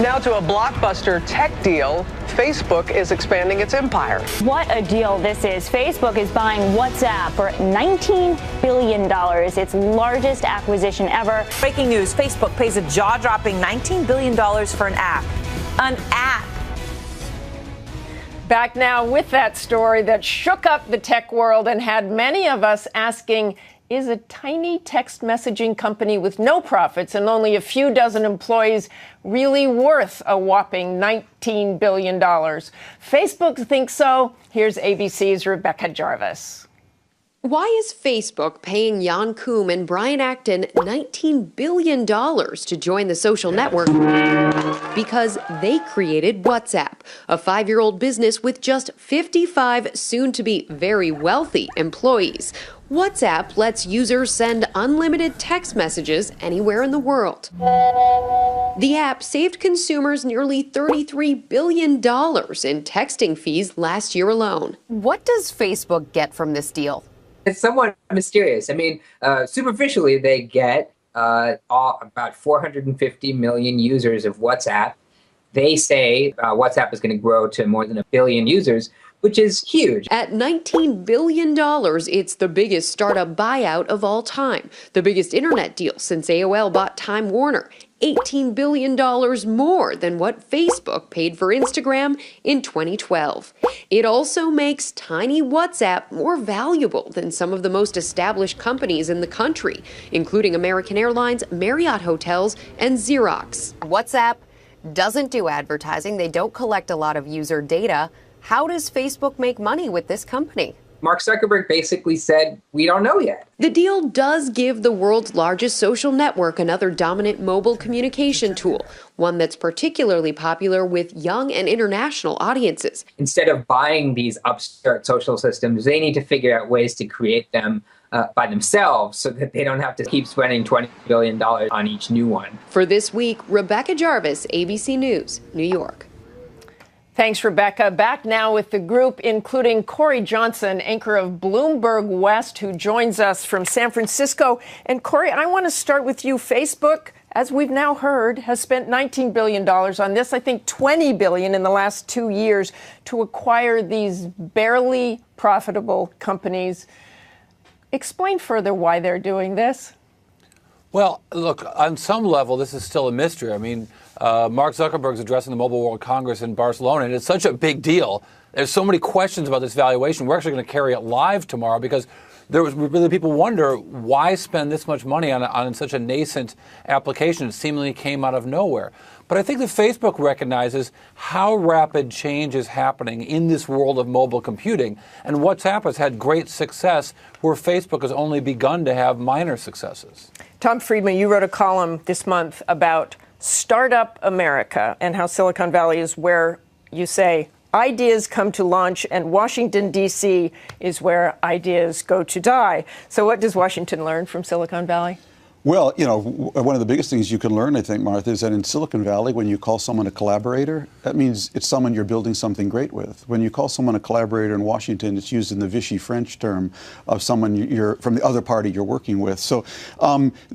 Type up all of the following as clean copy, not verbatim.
Now to a blockbuster tech deal. Facebook is expanding its empire. What a deal this is. Facebook is buying WhatsApp for $19 billion, its largest acquisition ever. Breaking news, Facebook pays a jaw-dropping $19 billion for an app. An app. Back now with that story that shook up the tech world and had many of us asking, is a tiny text messaging company with no profits and only a few dozen employees really worth a whopping $19 billion? Facebook thinks so. Here's ABC's Rebecca Jarvis. Why is Facebook paying Jan Koum and Brian Acton $19 billion to join the social network? Because they created WhatsApp, a 5-year-old business with just 55 soon-to-be very wealthy employees. WhatsApp lets users send unlimited text messages anywhere in the world. The app saved consumers nearly $33 billion in texting fees last year alone. What does Facebook get from this deal? It's somewhat mysterious. I mean, superficially, they get about 450 million users of WhatsApp. They say WhatsApp is going to grow to more than 1 billion users, which is huge. At $19 billion, it's the biggest startup buyout of all time, the biggest internet deal since AOL bought Time Warner. $18 billion more than what Facebook paid for Instagram in 2012. It also makes tiny WhatsApp more valuable than some of the most established companies in the country, including American Airlines, Marriott Hotels, and Xerox. WhatsApp doesn't do advertising. They don't collect a lot of user data. How does Facebook make money with this company? Mark Zuckerberg basically said, we don't know yet. The deal does give the world's largest social network another dominant mobile communication tool, one that's particularly popular with young and international audiences. Instead of buying these upstart social systems, they need to figure out ways to create them by themselves so that they don't have to keep spending $20 billion on each new one. For This Week, Rebecca Jarvis, ABC News, New York. Thanks, Rebecca. Back now with the group, including Corey Johnson, anchor of Bloomberg West, who joins us from San Francisco. And Corey, I want to start with you. Facebook, as we've now heard, has spent $19 billion on this. I think $20 billion in the last 2 years to acquire these barely profitable companies. Explain further why they're doing this. Well, look, on some level, this is still a mystery. I mean, Mark Zuckerberg's addressing the Mobile World Congress in Barcelona, and it's such a big deal. There's so many questions about this valuation. We're actually going to carry it live tomorrow because there was really people wonder why spend this much money on such a nascent application. It seemingly came out of nowhere. But I think that Facebook recognizes how rapid change is happening in this world of mobile computing. And WhatsApp has had great success where Facebook has only begun to have minor successes. Tom Friedman, you wrote a column this month about Startup America and how Silicon Valley is where you say ideas come to launch and Washington, D.C. is where ideas go to die. So what does Washington learn from Silicon Valley? Well, you know, one of the biggest things you can learn, I think, Martha, is that in Silicon Valley, when you call someone a collaborator, that means it's someone you're building something great with. When you call someone a collaborator in Washington, it's used in the Vichy French term of someone you're from the other party you're working with. So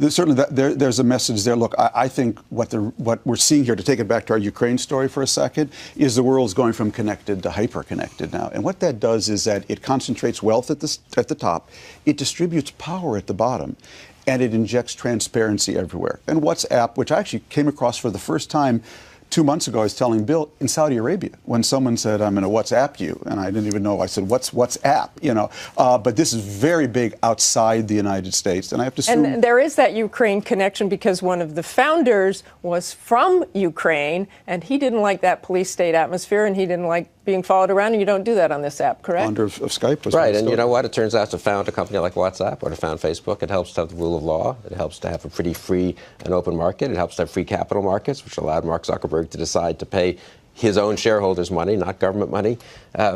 certainly there's a message there. Look, I think what we're seeing here, to take it back to our Ukraine story for a second, is the world's going from connected to hyper-connected now. And what that does is that it concentrates wealth at the top, it distributes power at the bottom, and it injects transparency everywhere. And WhatsApp, which I actually came across for the first time 2 months ago, I was telling Bill, in Saudi Arabia, when someone said, I'm going to WhatsApp you, and I didn't even know, I said, what's WhatsApp? You know, but this is very big outside the United States. And I have to assume... And there is that Ukraine connection because one of the founders was from Ukraine, and he didn't like that police state atmosphere, and he didn't like being followed around, and you don't do that on this app, correct? Founder of Skype was right, and you know what? It turns out to found a company like WhatsApp or to found Facebook, it helps to have the rule of law. It helps to have a pretty free and open market. It helps to have free capital markets, which allowed Mark Zuckerberg to decide to pay his own shareholders' money, not government money,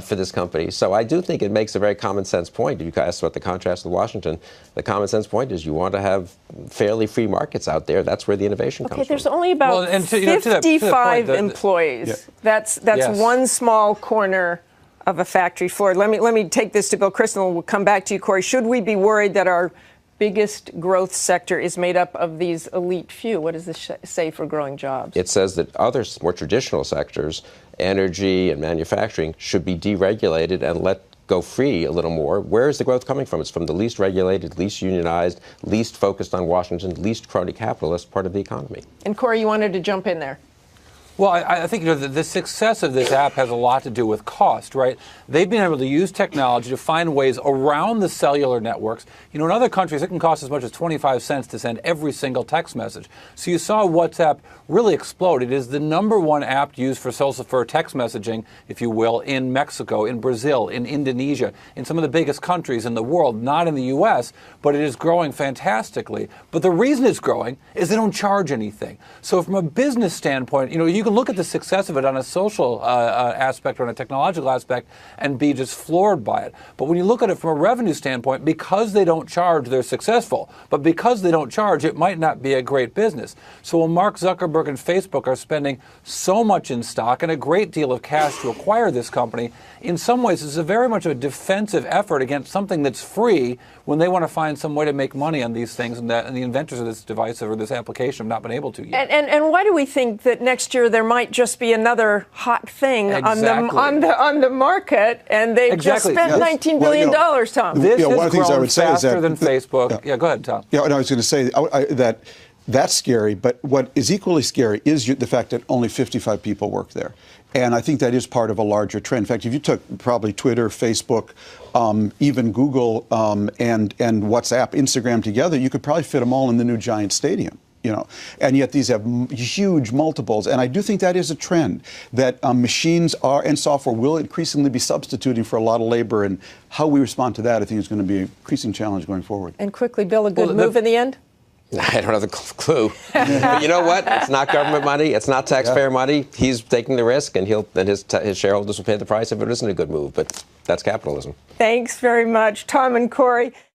for this company. So I do think it makes a very common sense point. You asked about the contrast with Washington. The common sense point is you want to have fairly free markets out there. That's where the innovation comes from. Okay, there's only about 55 employees. That's yes. One small corner of a factory floor. Let me take this to Bill Kristol. We'll come back to you, Corey. Should we be worried that our biggest growth sector is made up of these elite few. What does this say for growing jobs? It says that other more traditional sectors, energy and manufacturing, should be deregulated and let go free a little more. Where is the growth coming from? It's from the least regulated, least unionized, least focused on Washington, least crony capitalist part of the economy. And Corey, you wanted to jump in there. Well, I think the success of this app has a lot to do with cost, right? They've been able to use technology to find ways around the cellular networks. In other countries, it can cost as much as 25 cents to send every single text message. So you saw WhatsApp really explode. It is the #1 app used for text messaging, if you will, in Mexico, in Brazil, in Indonesia, in some of the biggest countries in the world, not in the U.S., but it is growing fantastically. But the reason it's growing is they don't charge anything. So from a business standpoint, you can look at the success of it on a social aspect or on a technological aspect and be just floored by it. But when you look at it from a revenue standpoint, because they don't charge, they're successful. But because they don't charge, it might not be a great business. So when Mark Zuckerberg and Facebook are spending so much in stock and a great deal of cash to acquire this company, in some ways it's very much a defensive effort against something that's free when they want to find some way to make money on these things, and the inventors of this device or this application have not been able to yet. And why do we think that next year there might just be another hot thing on the market, and they've just spent $19 billion, Tom? This has grown faster than Facebook. Yeah, go ahead, Tom. Yeah, and I was going to say that's scary, but what is equally scary is the fact that only 55 people work there. And I think that is part of a larger trend. In fact, if you took probably Twitter, Facebook, even Google and WhatsApp, Instagram together, you could probably fit them all in the new Giant Stadium. And yet these have huge multiples. And I do think that is a trend, that machines and software will increasingly be substituting for a lot of labor. And how we respond to that, I think, is going to be an increasing challenge going forward. And quickly, Bill, a good move in the end? I don't have a clue. But you know what? It's not government money. It's not taxpayer money. He's taking the risk, and his shareholders will pay the price if it isn't a good move. But that's capitalism. Thanks very much, Tom and Corey.